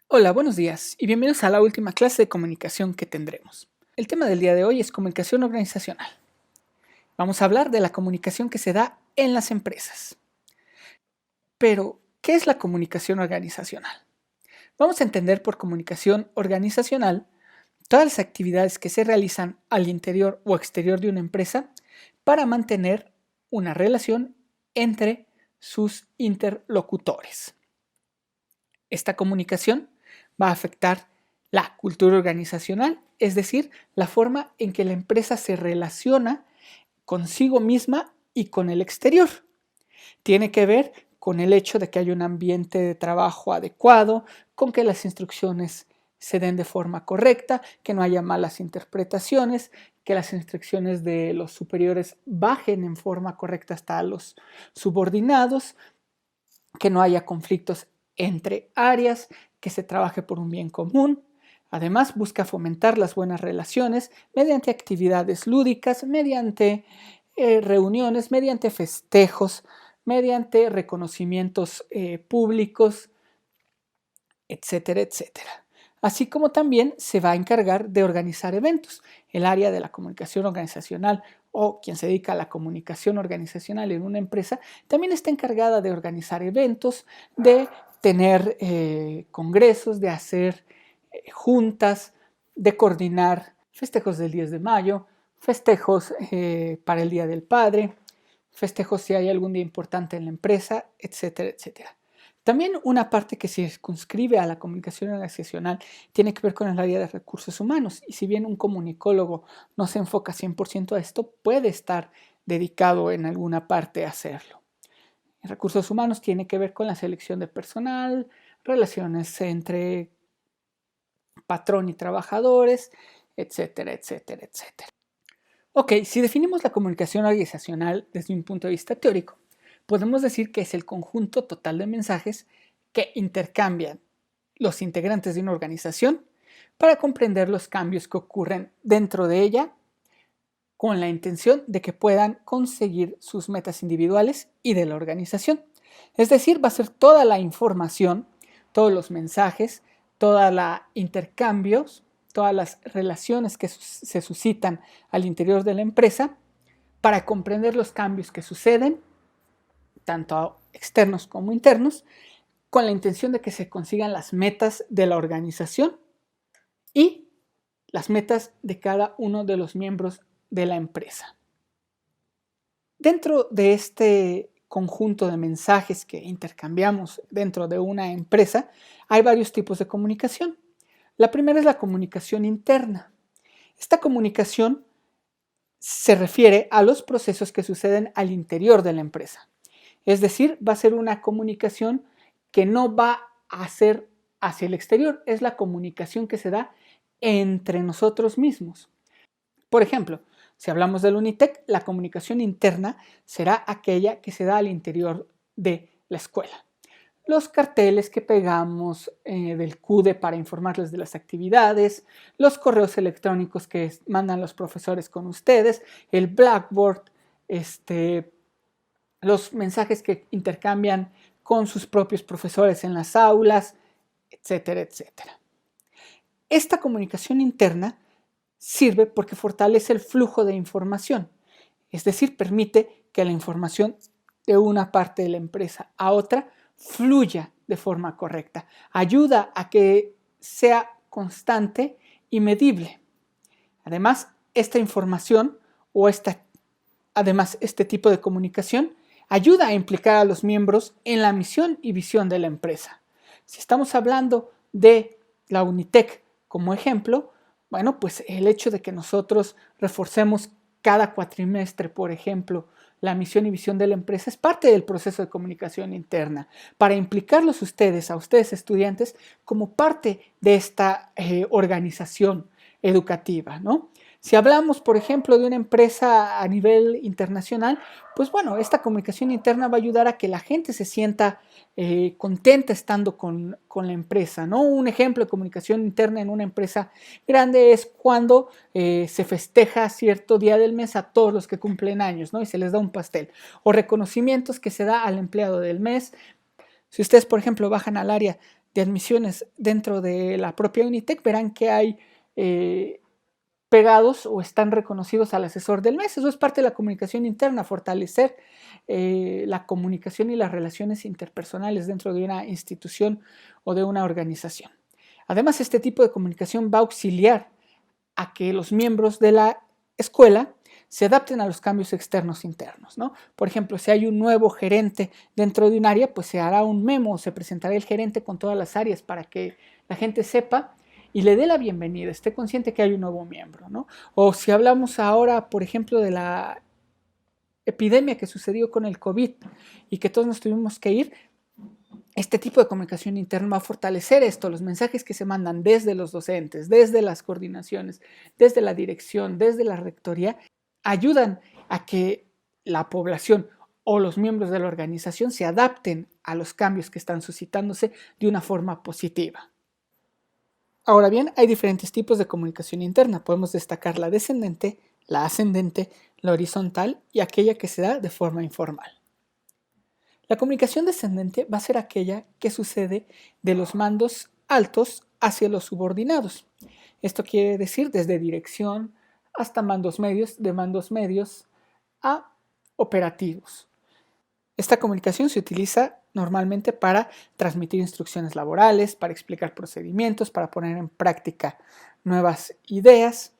Hola, buenos días y bienvenidos a la última clase de comunicación que tendremos. El tema del día de hoy es comunicación organizacional. Vamos a hablar de la comunicación que se da en las empresas. Pero, ¿qué es la comunicación organizacional? Vamos a entender por comunicación organizacional todas las actividades que se realizan al interior o exterior de una empresa para mantener una relación entre sus interlocutores. Esta comunicación va a afectar la cultura organizacional, es decir, la forma en que la empresa se relaciona consigo misma y con el exterior. Tiene que ver con el hecho de que haya un ambiente de trabajo adecuado, con que las instrucciones se den de forma correcta, que no haya malas interpretaciones, que las instrucciones de los superiores bajen en forma correcta hasta los subordinados, que no haya conflictos entre áreas, que se trabaje por un bien común. Además, busca fomentar las buenas relaciones mediante actividades lúdicas, mediante reuniones, mediante festejos, mediante reconocimientos públicos, etcétera, etcétera. Así como también se va a encargar de organizar eventos. El área de la comunicación organizacional o quien se dedica a la comunicación organizacional en una empresa también está encargada de organizar eventos, de tener congresos, de hacer juntas, de coordinar festejos del 10 de mayo, festejos para el Día del Padre, festejos si hay algún día importante en la empresa, etcétera, etcétera. También una parte que se circunscribe a la comunicación organizacional tiene que ver con el área de recursos humanos. Y si bien un comunicólogo no se enfoca 100% a esto, puede estar dedicado en alguna parte a hacerlo. En recursos humanos tiene que ver con la selección de personal, relaciones entre patrón y trabajadores, etcétera, etcétera, etcétera. Ok, si definimos la comunicación organizacional desde un punto de vista teórico, podemos decir que es el conjunto total de mensajes que intercambian los integrantes de una organización para comprender los cambios que ocurren dentro de ella con la intención de que puedan conseguir sus metas individuales y de la organización. Es decir, va a ser toda la información, todos los mensajes, todos los intercambios, todas las relaciones que se suscitan al interior de la empresa para comprender los cambios que suceden, tanto externos como internos, con la intención de que se consigan las metas de la organización y las metas de cada uno de los miembros de la empresa. Dentro de este conjunto de mensajes que intercambiamos dentro de una empresa, hay varios tipos de comunicación. La primera es la comunicación interna. Esta comunicación se refiere a los procesos que suceden al interior de la empresa. Es decir, va a ser una comunicación que no va a ser hacia el exterior, es la comunicación que se da entre nosotros mismos. Por ejemplo, si hablamos del Unitec, la comunicación interna será aquella que se da al interior de la escuela. Los carteles que pegamos del CUDE para informarles de las actividades, los correos electrónicos que mandan los profesores con ustedes, el Blackboard, los mensajes que intercambian con sus propios profesores en las aulas, etcétera, etcétera. Esta comunicación interna sirve porque fortalece el flujo de información, es decir, permite que la información de una parte de la empresa a otra fluya de forma correcta, ayuda a que sea constante y medible. Además, esta información o este tipo de comunicación ayuda a implicar a los miembros en la misión y visión de la empresa. Si estamos hablando de la Unitec como ejemplo, bueno, pues el hecho de que nosotros reforcemos cada cuatrimestre, por ejemplo, la misión y visión de la empresa es parte del proceso de comunicación interna para implicarlos a ustedes estudiantes, como parte de esta organización educativa, ¿no? Si hablamos, por ejemplo, de una empresa a nivel internacional, pues bueno, esta comunicación interna va a ayudar a que la gente se sienta contenta estando con la empresa, ¿no? Un ejemplo de comunicación interna en una empresa grande es cuando se festeja cierto día del mes a todos los que cumplen años, ¿no? Y se les da un pastel. O reconocimientos que se da al empleado del mes. Si ustedes, por ejemplo, bajan al área de admisiones dentro de la propia Unitec, verán que hay pegados o están reconocidos al asesor del mes. Eso es parte de la comunicación interna, fortalecer la comunicación y las relaciones interpersonales dentro de una institución o de una organización. Además, este tipo de comunicación va a auxiliar a que los miembros de la escuela se adapten a los cambios externos e internos, ¿no? Por ejemplo, si hay un nuevo gerente dentro de un área, pues se hará un memo, se presentará el gerente con todas las áreas para que la gente sepa y le dé la bienvenida, esté consciente que hay un nuevo miembro, ¿no? O si hablamos ahora, por ejemplo, de la epidemia que sucedió con el COVID y que todos nos tuvimos que ir, este tipo de comunicación interna va a fortalecer esto, los mensajes que se mandan desde los docentes, desde las coordinaciones, desde la dirección, desde la rectoría, ayudan a que la población o los miembros de la organización se adapten a los cambios que están suscitándose de una forma positiva. Ahora bien, hay diferentes tipos de comunicación interna. Podemos destacar la descendente, la ascendente, la horizontal y aquella que se da de forma informal. La comunicación descendente va a ser aquella que sucede de los mandos altos hacia los subordinados. Esto quiere decir desde dirección hasta mandos medios, de mandos medios a operativos. Esta comunicación se utiliza normalmente para transmitir instrucciones laborales, para explicar procedimientos, para poner en práctica nuevas ideas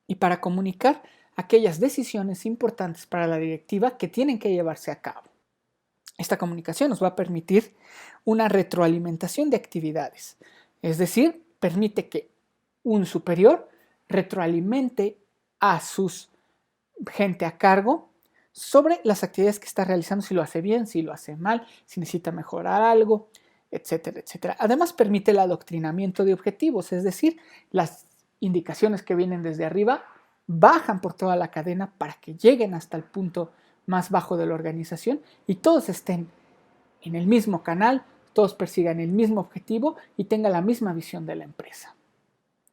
y para comunicar aquellas decisiones importantes para la directiva que tienen que llevarse a cabo. Esta comunicación nos va a permitir una retroalimentación de actividades, es decir, permite que un superior retroalimente a sus gente a cargo sobre las actividades que está realizando, si lo hace bien, si lo hace mal, si necesita mejorar algo, etcétera, etcétera. Además, permite el adoctrinamiento de objetivos, es decir, las indicaciones que vienen desde arriba bajan por toda la cadena para que lleguen hasta el punto más bajo de la organización y todos estén en el mismo canal, todos persigan el mismo objetivo y tengan la misma visión de la empresa.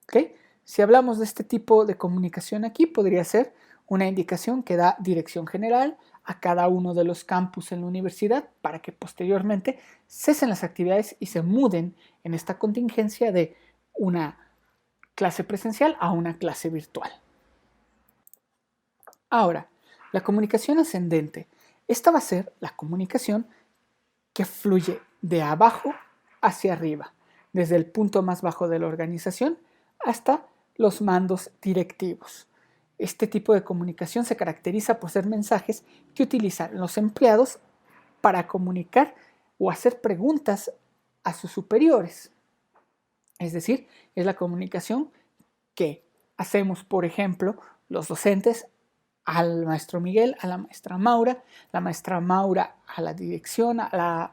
¿Okay? Si hablamos de este tipo de comunicación aquí, podría ser una indicación que da dirección general a cada uno de los campus en la universidad para que posteriormente cesen las actividades y se muden en esta contingencia de una clase presencial a una clase virtual. Ahora, la comunicación ascendente. Esta va a ser la comunicación que fluye de abajo hacia arriba, desde el punto más bajo de la organización hasta los mandos directivos. Este tipo de comunicación se caracteriza por ser mensajes que utilizan los empleados para comunicar o hacer preguntas a sus superiores. Es decir, es la comunicación que hacemos, por ejemplo, los docentes al maestro Miguel, a la maestra Maura a la dirección, a la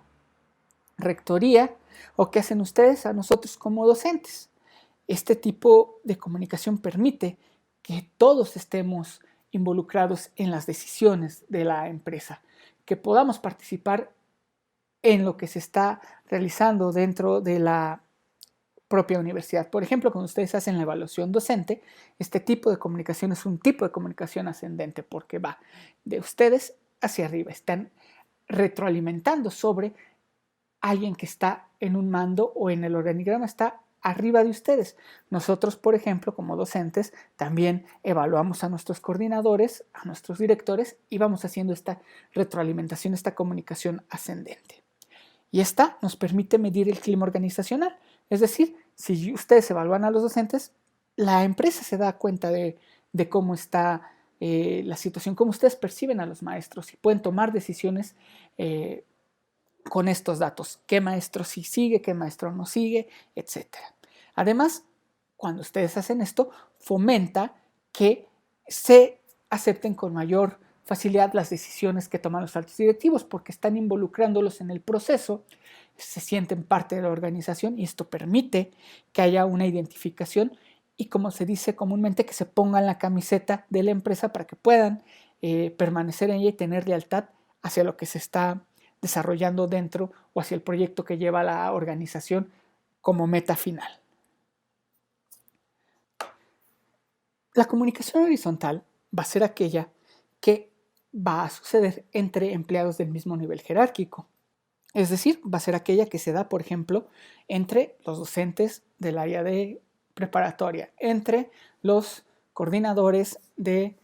rectoría, o qué hacen ustedes a nosotros como docentes. Este tipo de comunicación permite que todos estemos involucrados en las decisiones de la empresa, que podamos participar en lo que se está realizando dentro de la propia universidad. Por ejemplo, cuando ustedes hacen la evaluación docente, este tipo de comunicación es un tipo de comunicación ascendente porque va de ustedes hacia arriba, están retroalimentando sobre alguien que está en un mando o en el organigrama está arriba de ustedes. Nosotros, por ejemplo, como docentes, también evaluamos a nuestros coordinadores, a nuestros directores y vamos haciendo esta retroalimentación, esta comunicación ascendente. Y esta nos permite medir el clima organizacional. Es decir, si ustedes evalúan a los docentes, la empresa se da cuenta de cómo está la situación, cómo ustedes perciben a los maestros y pueden tomar decisiones con estos datos, qué maestro sí sigue, qué maestro no sigue, etc. Además, cuando ustedes hacen esto, fomenta que se acepten con mayor facilidad las decisiones que toman los altos directivos porque están involucrándolos en el proceso, se sienten parte de la organización y esto permite que haya una identificación y, como se dice comúnmente, que se pongan la camiseta de la empresa para que puedan permanecer en ella y tener lealtad hacia lo que se está desarrollando dentro o hacia el proyecto que lleva la organización como meta final. La comunicación horizontal va a ser aquella que va a suceder entre empleados del mismo nivel jerárquico. Es decir, va a ser aquella que se da, por ejemplo, entre los docentes del área de preparatoria, entre los coordinadores de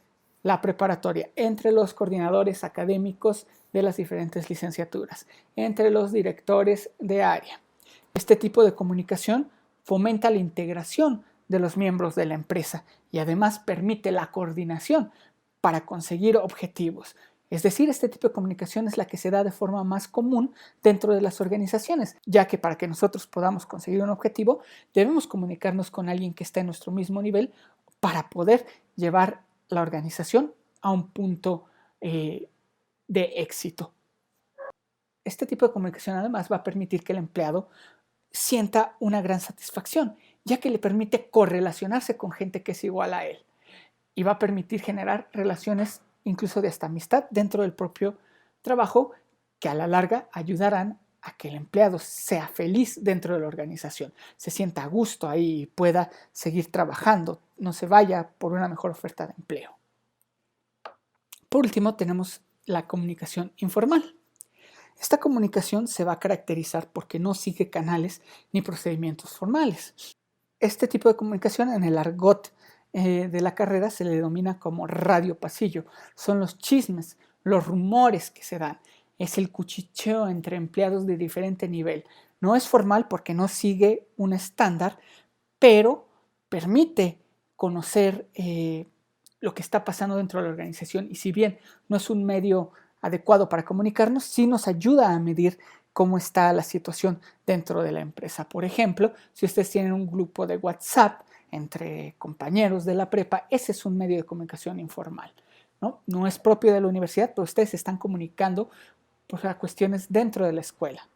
la preparatoria, entre los coordinadores académicos de las diferentes licenciaturas, entre los directores de área. Este tipo de comunicación fomenta la integración de los miembros de la empresa y además permite la coordinación para conseguir objetivos. Es decir, este tipo de comunicación es la que se da de forma más común dentro de las organizaciones, ya que para que nosotros podamos conseguir un objetivo, debemos comunicarnos con alguien que está en nuestro mismo nivel para poder llevar la organización a un punto de éxito. Este tipo de comunicación además va a permitir que el empleado sienta una gran satisfacción, ya que le permite correlacionarse con gente que es igual a él y va a permitir generar relaciones incluso de hasta amistad dentro del propio trabajo que a la larga ayudarán a que el empleado sea feliz dentro de la organización, se sienta a gusto ahí y pueda seguir trabajando, no se vaya por una mejor oferta de empleo. Por último, tenemos la comunicación informal. Esta comunicación se va a caracterizar porque no sigue canales ni procedimientos formales. Este tipo de comunicación en el argot de la carrera se le denomina como radio pasillo. Son los chismes, los rumores que se dan. Es el cuchicheo entre empleados de diferente nivel. No es formal porque no sigue un estándar, pero permite conocer lo que está pasando dentro de la organización. Y si bien no es un medio adecuado para comunicarnos, sí nos ayuda a medir cómo está la situación dentro de la empresa. Por ejemplo, si ustedes tienen un grupo de WhatsApp entre compañeros de la prepa, ese es un medio de comunicación informal. No es propio de la universidad, pero ustedes se están comunicando por cuestiones dentro de la escuela.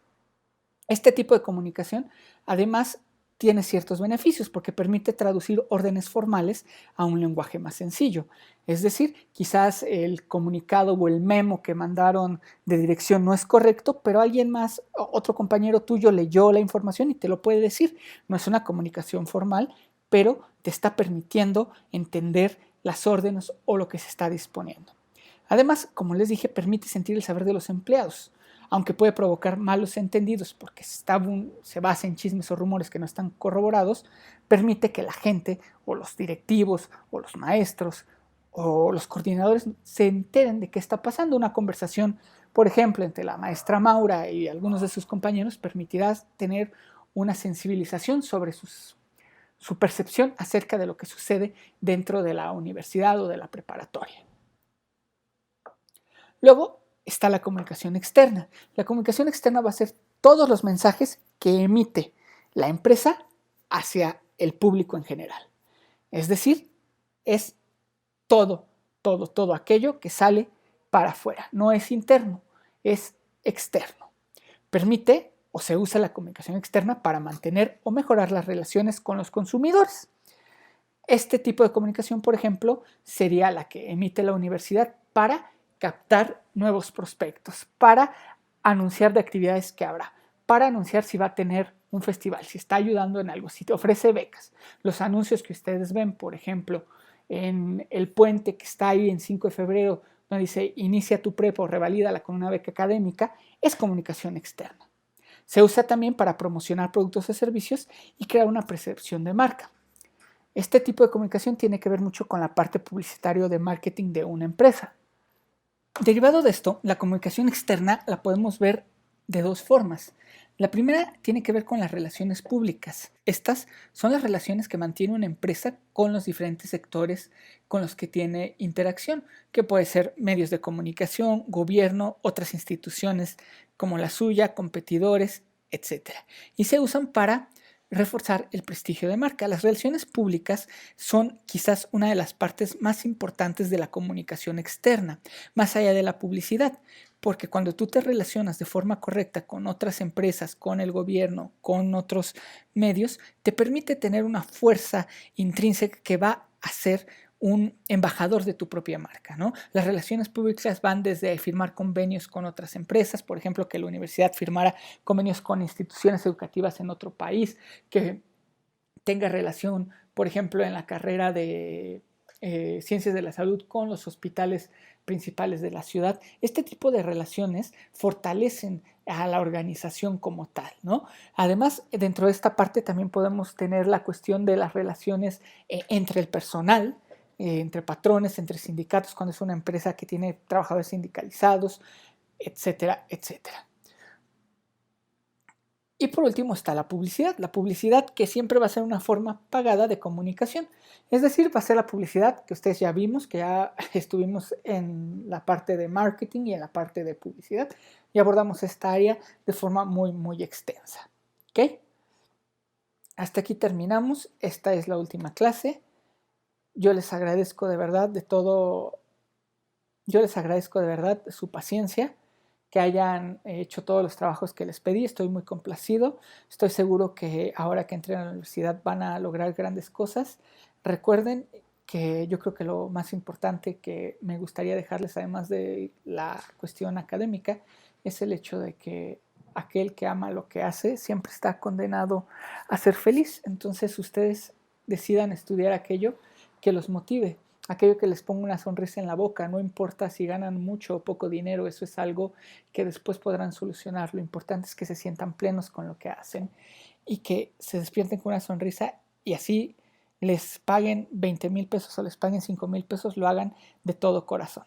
Este tipo de comunicación, además, tiene ciertos beneficios porque permite traducir órdenes formales a un lenguaje más sencillo. Es decir, quizás el comunicado o el memo que mandaron de dirección no es correcto, pero alguien más, otro compañero tuyo leyó la información y te lo puede decir. No es una comunicación formal, pero te está permitiendo entender las órdenes o lo que se está disponiendo. Además, como les dije, permite sentir el saber de los empleados, aunque puede provocar malos entendidos porque se basa en chismes o rumores que no están corroborados, permite que la gente o los directivos o los maestros o los coordinadores se enteren de qué está pasando. Una conversación, por ejemplo, entre la maestra Maura y algunos de sus compañeros permitirá tener una sensibilización sobre su percepción acerca de lo que sucede dentro de la universidad o de la preparatoria. Luego está la comunicación externa. La comunicación externa va a ser todos los mensajes que emite la empresa hacia el público en general. Es decir, es todo aquello que sale para afuera. No es interno, es externo. Permite o se usa la comunicación externa para mantener o mejorar las relaciones con los consumidores. Este tipo de comunicación, por ejemplo, sería la que emite la universidad para captar nuevos prospectos, para anunciar de actividades que habrá, para anunciar si va a tener un festival, si está ayudando en algo, si te ofrece becas. Los anuncios que ustedes ven, por ejemplo, en el puente que está ahí en 5 de febrero, donde dice inicia tu prepa o revalídala con una beca académica, es comunicación externa. Se usa también para promocionar productos o servicios y crear una percepción de marca. Este tipo de comunicación tiene que ver mucho con la parte publicitaria de marketing de una empresa. Derivado de esto, la comunicación externa la podemos ver de dos formas. La primera tiene que ver con las relaciones públicas. Estas son las relaciones que mantiene una empresa con los diferentes sectores con los que tiene interacción, que puede ser medios de comunicación, gobierno, otras instituciones como la suya, competidores, etc. Y se usan para reforzar el prestigio de marca. Las relaciones públicas son quizás una de las partes más importantes de la comunicación externa, más allá de la publicidad, porque cuando tú te relacionas de forma correcta con otras empresas, con el gobierno, con otros medios, te permite tener una fuerza intrínseca que va a ser un embajador de tu propia marca, ¿no? Las relaciones públicas van desde firmar convenios con otras empresas, por ejemplo, que la universidad firmara convenios con instituciones educativas en otro país, que tenga relación, por ejemplo, en la carrera de ciencias de la salud con los hospitales principales de la ciudad. Este tipo de relaciones fortalecen a la organización como tal, ¿no? Además, dentro de esta parte también podemos tener la cuestión de las relaciones entre el personal, entre patrones, entre sindicatos, cuando es una empresa que tiene trabajadores sindicalizados, etcétera, etcétera. Y por último está la publicidad que siempre va a ser una forma pagada de comunicación. Es decir, va a ser la publicidad que ustedes ya vimos, que ya estuvimos en la parte de marketing y en la parte de publicidad y abordamos esta área de forma muy, muy extensa. ¿Ok? Hasta aquí terminamos. Esta es la última clase. Yo les agradezco de verdad de todo, yo les agradezco de verdad su paciencia, que hayan hecho todos los trabajos que les pedí. Estoy muy complacido. Estoy seguro que ahora que entren a la universidad van a lograr grandes cosas. Recuerden que yo creo que lo más importante que me gustaría dejarles, además de la cuestión académica, es el hecho de que aquel que ama lo que hace siempre está condenado a ser feliz. Entonces ustedes decidan estudiar aquello que los motive, aquello que les ponga una sonrisa en la boca. No importa si ganan mucho o poco dinero, eso es algo que después podrán solucionar. Lo importante es que se sientan plenos con lo que hacen y que se despierten con una sonrisa, y así les paguen 20,000 pesos o les paguen 5,000 pesos, lo hagan de todo corazón.